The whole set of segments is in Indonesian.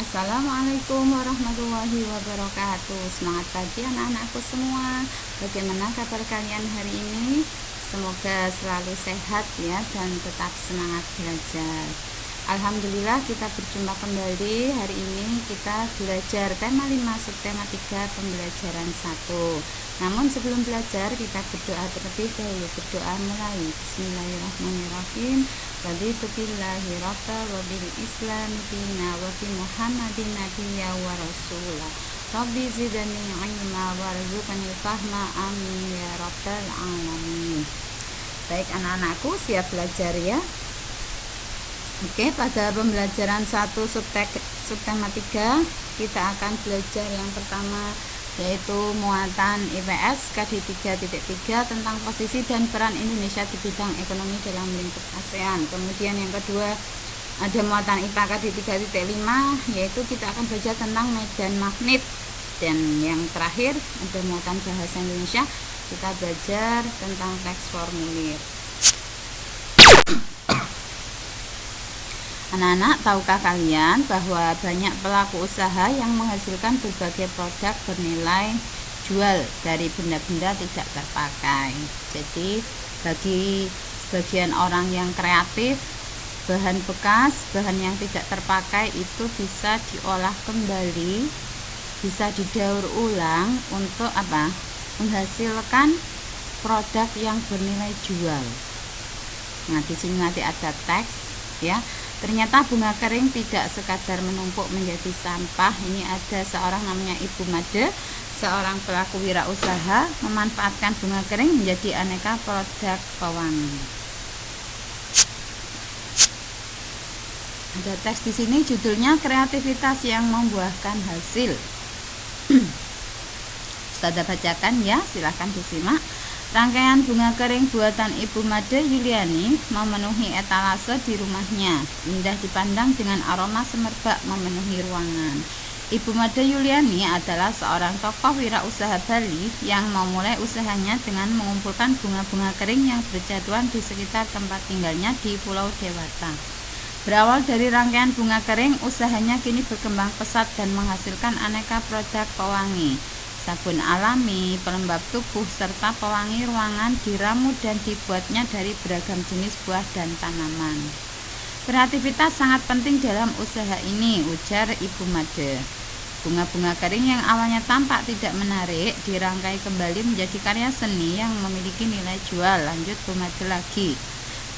Assalamualaikum warahmatullahi wabarakatuh. Semangat pagi anak-anakku semua. Bagaimana kabar kalian hari ini? Semoga selalu sehat ya dan tetap semangat belajar. Alhamdulillah kita berjumpa kembali. Hari ini kita belajar tema 5 subtema 3 pembelajaran 1. Namun sebelum belajar kita berdoa terlebih dahulu. Berdoa mulai. Bismillahirrahmanirrahim. Raditu billahi rabba wa bil islam dina wa bi muhammadin nabiyya wa rasula. Rabbi zidni ilma warzuqni fahma, amin ya rabbal alamin. Baik anak-anakku, siap belajar ya. Oke, pada pembelajaran 1 subtema 3 kita akan belajar yang pertama, yaitu muatan IPS KD 3.3 tentang posisi dan peran Indonesia di bidang ekonomi dalam lingkup ASEAN. Kemudian yang kedua ada muatan IPA KD 3.5, yaitu kita akan belajar tentang medan magnet. Dan yang terakhir ada muatan bahasa Indonesia, kita belajar tentang teks formulir. Anak-anak, tahukah kalian bahwa banyak pelaku usaha yang menghasilkan berbagai produk bernilai jual dari benda-benda tidak terpakai. Jadi bagi sebagian orang yang kreatif, bahan bekas, bahan yang tidak terpakai itu bisa diolah kembali, bisa didaur ulang untuk apa? Menghasilkan produk yang bernilai jual. Nah, di sini nanti ada teks ya. Ternyata bunga kering tidak sekadar menumpuk menjadi sampah. Ini ada seorang namanya Ibu Made, seorang pelaku wirausaha, memanfaatkan bunga kering menjadi aneka produk pewangi. Ada teks di sini judulnya kreativitas yang membuahkan hasil. Ustazah bacakan ya, silahkan disimak. Rangkaian bunga kering buatan Ibu Made Yuliani memenuhi etalase di rumahnya. Indah dipandang dengan aroma semerbak memenuhi ruangan. Ibu Made Yuliani adalah seorang tokoh wirausaha Bali yang memulai usahanya dengan mengumpulkan bunga-bunga kering yang berjatuhan di sekitar tempat tinggalnya di Pulau Dewata. Berawal dari rangkaian bunga kering, usahanya kini berkembang pesat dan menghasilkan aneka produk pewangi, sabun alami, pelembab tubuh, serta pewangi ruangan diramu dan dibuatnya dari beragam jenis buah dan tanaman. Kreativitas sangat penting dalam usaha ini, ujar Ibu Made. Bunga-bunga kering yang awalnya tampak tidak menarik dirangkai kembali menjadi karya seni yang memiliki nilai jual, lanjut Bu Made lagi.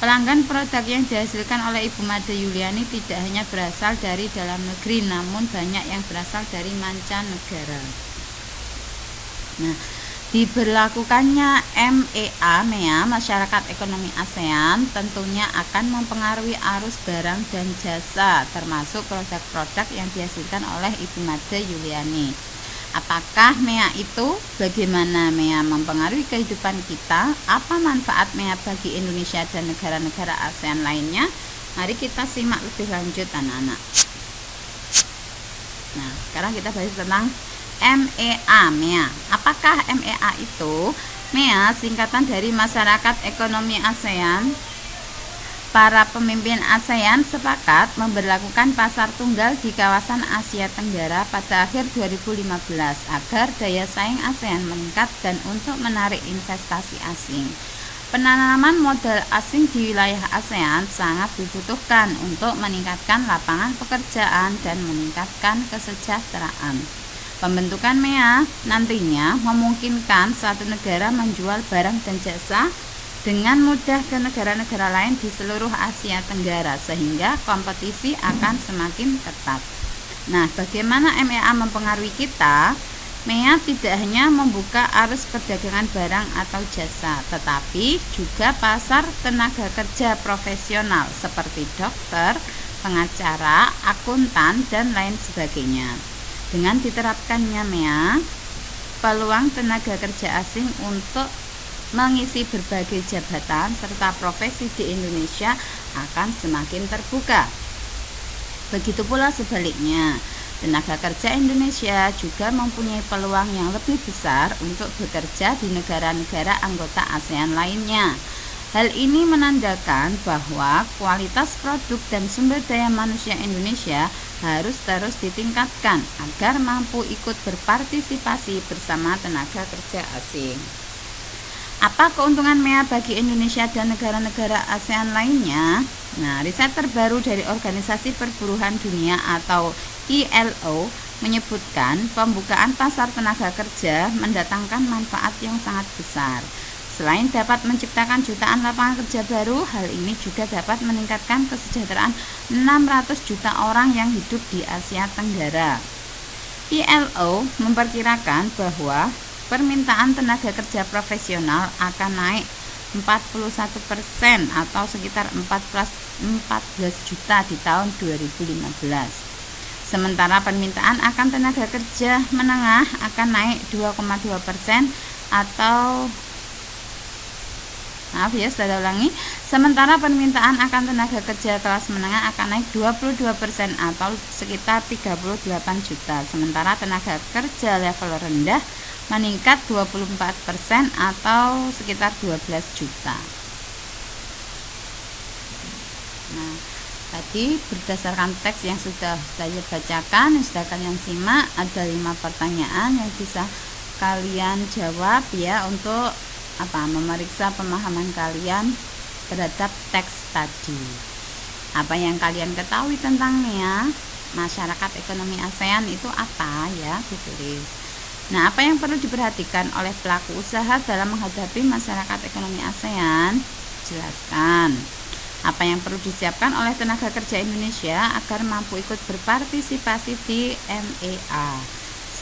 Pelanggan produk yang dihasilkan oleh Ibu Made Yuliani tidak hanya berasal dari dalam negeri, namun banyak yang berasal dari mancanegara. Nah, diberlakukannya MEA Masyarakat Ekonomi ASEAN tentunya akan mempengaruhi arus barang dan jasa, termasuk produk-produk yang dihasilkan oleh Ibu Made Yuliani. Apakah MEA itu? Bagaimana MEA mempengaruhi kehidupan kita? Apa manfaat MEA bagi Indonesia dan negara-negara ASEAN lainnya? Mari kita simak lebih lanjut anak-anak. Nah, sekarang kita bahas tentang MEA. Apakah MEA itu? MEA singkatan dari Masyarakat Ekonomi ASEAN. Para pemimpin ASEAN sepakat memberlakukan pasar tunggal di kawasan Asia Tenggara pada akhir 2015 agar daya saing ASEAN meningkat dan untuk menarik investasi asing. Penanaman modal asing di wilayah ASEAN sangat dibutuhkan untuk meningkatkan lapangan pekerjaan dan meningkatkan kesejahteraan. Pembentukan MEA nantinya memungkinkan satu negara menjual barang dan jasa dengan mudah ke negara-negara lain di seluruh Asia Tenggara, sehingga kompetisi akan semakin ketat. Nah, bagaimana MEA mempengaruhi kita? MEA tidak hanya membuka arus perdagangan barang atau jasa, tetapi juga pasar tenaga kerja profesional seperti dokter, pengacara, akuntan, dan lain sebagainya. Dengan diterapkannya MEA, peluang tenaga kerja asing untuk mengisi berbagai jabatan serta profesi di Indonesia akan semakin terbuka. Begitu pula sebaliknya, tenaga kerja Indonesia juga mempunyai peluang yang lebih besar untuk bekerja di negara-negara anggota ASEAN lainnya. Hal ini menandakan bahwa kualitas produk dan sumber daya manusia Indonesia harus terus ditingkatkan agar mampu ikut berpartisipasi bersama tenaga kerja asing. Apa keuntungan MEA bagi Indonesia dan negara-negara ASEAN lainnya? Nah, riset terbaru dari Organisasi Perburuhan Dunia atau ILO menyebutkan pembukaan pasar tenaga kerja mendatangkan manfaat yang sangat besar. Selain dapat menciptakan jutaan lapangan kerja baru, hal ini juga dapat meningkatkan kesejahteraan 600 juta orang yang hidup di Asia Tenggara. ILO memperkirakan bahwa permintaan tenaga kerja profesional akan naik 41% atau sekitar 14 juta di tahun 2015. Sementara permintaan akan tenaga kerja menengah akan naik 2,2% atau sementara permintaan akan tenaga kerja kelas menengah akan naik 22% atau sekitar 38 juta. Sementara tenaga kerja level rendah meningkat 24% atau sekitar 12 juta. Nah, tadi berdasarkan teks yang sudah saya bacakan, yang sudah kalian simak, ada 5 pertanyaan yang bisa kalian jawab ya untuk memeriksa pemahaman kalian terhadap teks tadi. Apa yang kalian ketahui tentang MEA, masyarakat ekonomi ASEAN itu apa ya, ditulis. Nah, apa yang perlu diperhatikan oleh pelaku usaha dalam menghadapi masyarakat ekonomi ASEAN? Jelaskan. Apa yang perlu disiapkan oleh tenaga kerja Indonesia agar mampu ikut berpartisipasi di MEA?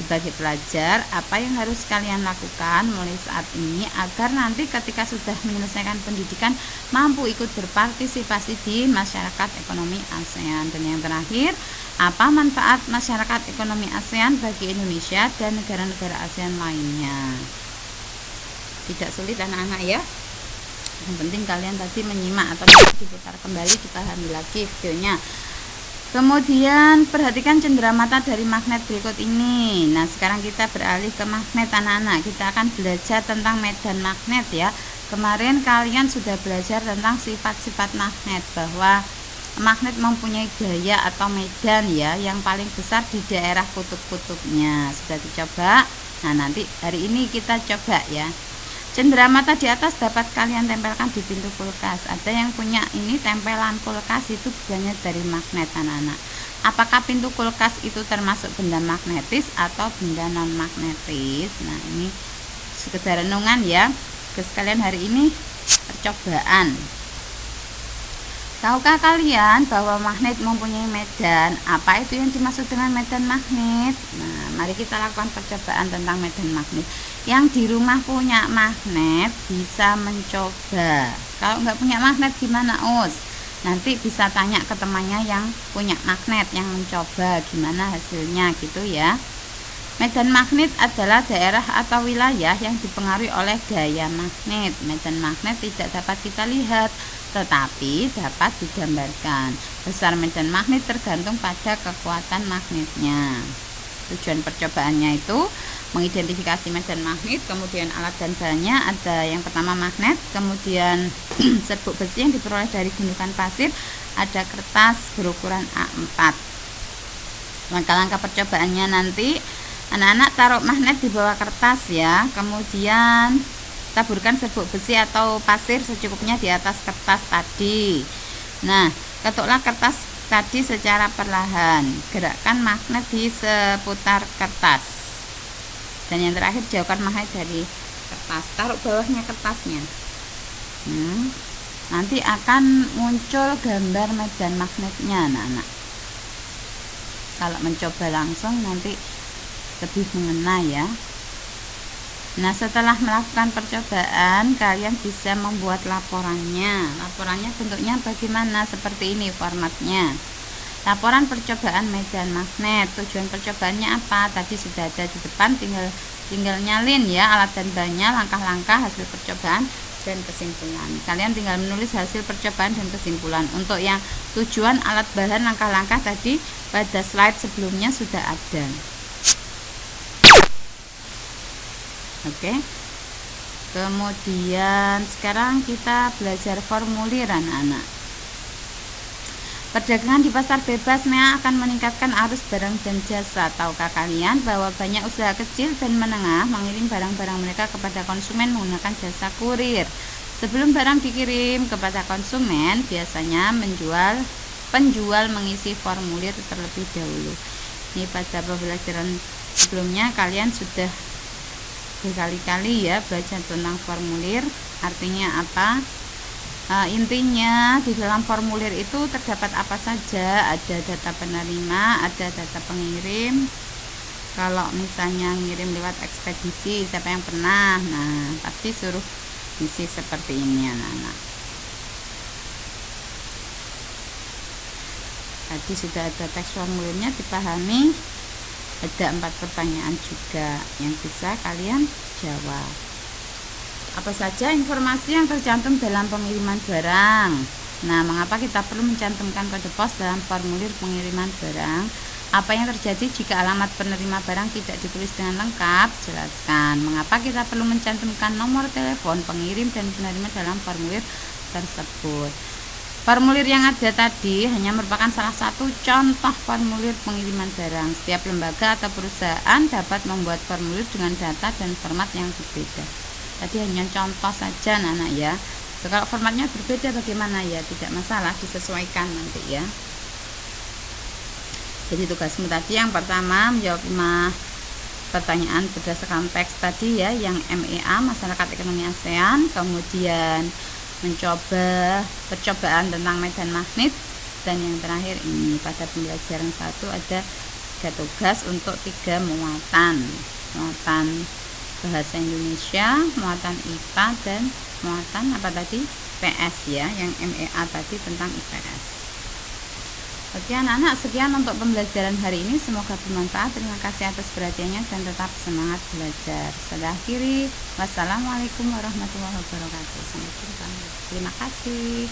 Sebagai pelajar, apa yang harus kalian lakukan mulai saat ini agar nanti ketika sudah menyelesaikan pendidikan mampu ikut berpartisipasi di masyarakat ekonomi ASEAN? Dan yang terakhir, apa manfaat masyarakat ekonomi ASEAN bagi Indonesia dan negara-negara ASEAN lainnya? Tidak sulit anak-anak ya. Yang penting kalian tadi menyimak atau diputar kembali, dipahami lagi videonya. Kemudian perhatikan cendera mata dari magnet berikut ini. Nah, sekarang kita beralih ke magnet anak-anak. Kita akan belajar tentang medan magnet ya. Kemarin kalian sudah belajar tentang sifat-sifat magnet, bahwa magnet mempunyai gaya atau medan ya yang paling besar di daerah kutub-kutubnya. Sudah dicoba? Nah, nanti hari ini kita coba ya. Cendera mata di atas dapat kalian tempelkan di pintu kulkas. Ada yang punya ini tempelan kulkas itu bukannya dari magnet anak-anak. Apakah pintu kulkas itu termasuk benda magnetis atau benda non magnetis? Nah, ini sekedar renungan ya. Sekalian hari ini percobaan. Tahukah kalian bahwa magnet mempunyai medan? Apa itu yang dimaksud dengan medan magnet? Nah, mari kita lakukan percobaan tentang medan magnet. Yang di rumah punya magnet bisa mencoba. Kalau nggak punya magnet gimana, Us? Nanti bisa tanya ke temannya yang punya magnet, yang mencoba gimana hasilnya gitu ya. Medan magnet adalah daerah atau wilayah yang dipengaruhi oleh gaya magnet. Medan magnet tidak dapat kita lihat, tetapi dapat digambarkan. Besar medan magnet tergantung pada kekuatan magnetnya. Tujuan percobaannya itu mengidentifikasi medan magnet, kemudian alat dan bahannya ada yang pertama magnet, kemudian serbuk besi yang diperoleh dari gundukan pasir, ada kertas berukuran A4. Langkah-langkah percobaannya nanti, anak-anak taruh magnet di bawah kertas ya, kemudian taburkan serbuk besi atau pasir secukupnya di atas kertas tadi. Nah, ketuklah kertas tadi secara perlahan, gerakkan magnet di seputar kertas. Dan yang terakhir, jauhkan magnet dari kertas, taruh bawahnya kertasnya. Nanti akan muncul gambar medan magnetnya anak-anak. Kalau mencoba langsung nanti lebih mengena ya. Nah, setelah melakukan percobaan, kalian bisa membuat laporannya. Laporannya bentuknya bagaimana? Seperti ini formatnya. Laporan percobaan medan magnet. Tujuan percobaannya apa? Tadi sudah ada di depan, tinggal nyalin ya alat dan bahannya, langkah-langkah hasil percobaan dan kesimpulan. Kalian tinggal menulis hasil percobaan dan kesimpulan. Untuk yang tujuan alat bahan, langkah-langkah tadi pada slide sebelumnya sudah ada. Oke. Kemudian sekarang kita belajar formulir anak-anak. Perdagangan di pasar bebas memang akan meningkatkan arus barang dan jasa. Tahukah kalian bahwa banyak usaha kecil dan menengah mengirim barang-barang mereka kepada konsumen menggunakan jasa kurir. Sebelum barang dikirim kepada konsumen, biasanya penjual mengisi formulir terlebih dahulu. Ini pada pembelajaran sebelumnya kalian sudah berkali-kali ya belajar tentang formulir, artinya apa? Intinya di dalam formulir itu terdapat apa saja, ada data penerima, ada data pengirim. Kalau misalnya ngirim lewat ekspedisi, siapa yang pernah, nah pasti suruh isi seperti ini anak-anak. Tadi sudah ada teks formulirnya, dipahami. Ada 4 pertanyaan juga yang bisa kalian jawab. Apa saja informasi yang tercantum dalam pengiriman barang? Nah, mengapa kita perlu mencantumkan kode pos dalam formulir pengiriman barang? Apa yang terjadi jika alamat penerima barang tidak ditulis dengan lengkap? Jelaskan. Mengapa kita perlu mencantumkan nomor telepon pengirim dan penerima dalam formulir tersebut? Formulir yang ada tadi hanya merupakan salah satu contoh formulir pengiriman barang. Setiap lembaga atau perusahaan dapat membuat formulir dengan data dan format yang berbeda. Tadi hanya contoh saja anak-anak ya. So, kalau formatnya berbeda bagaimana ya? Tidak masalah, disesuaikan nanti ya. Jadi tugasmu tadi yang pertama menjawab 5 pertanyaan berdasarkan teks tadi ya, yang MEA Masyarakat Ekonomi ASEAN, kemudian mencoba percobaan tentang medan magnet, dan yang terakhir ini pada pembelajaran 1 ada 3 tugas untuk 3 muatan bahasa Indonesia, muatan IPA, dan muatan apa tadi? PS ya, yang MEA tadi tentang IPS. Oke anak-anak, sekian untuk pembelajaran hari ini, semoga bermanfaat. Terima kasih atas perhatiannya dan tetap semangat belajar. Saya akhiri, wassalamualaikum warahmatullahi wabarakatuh. Sampai jumpa. Terima kasih.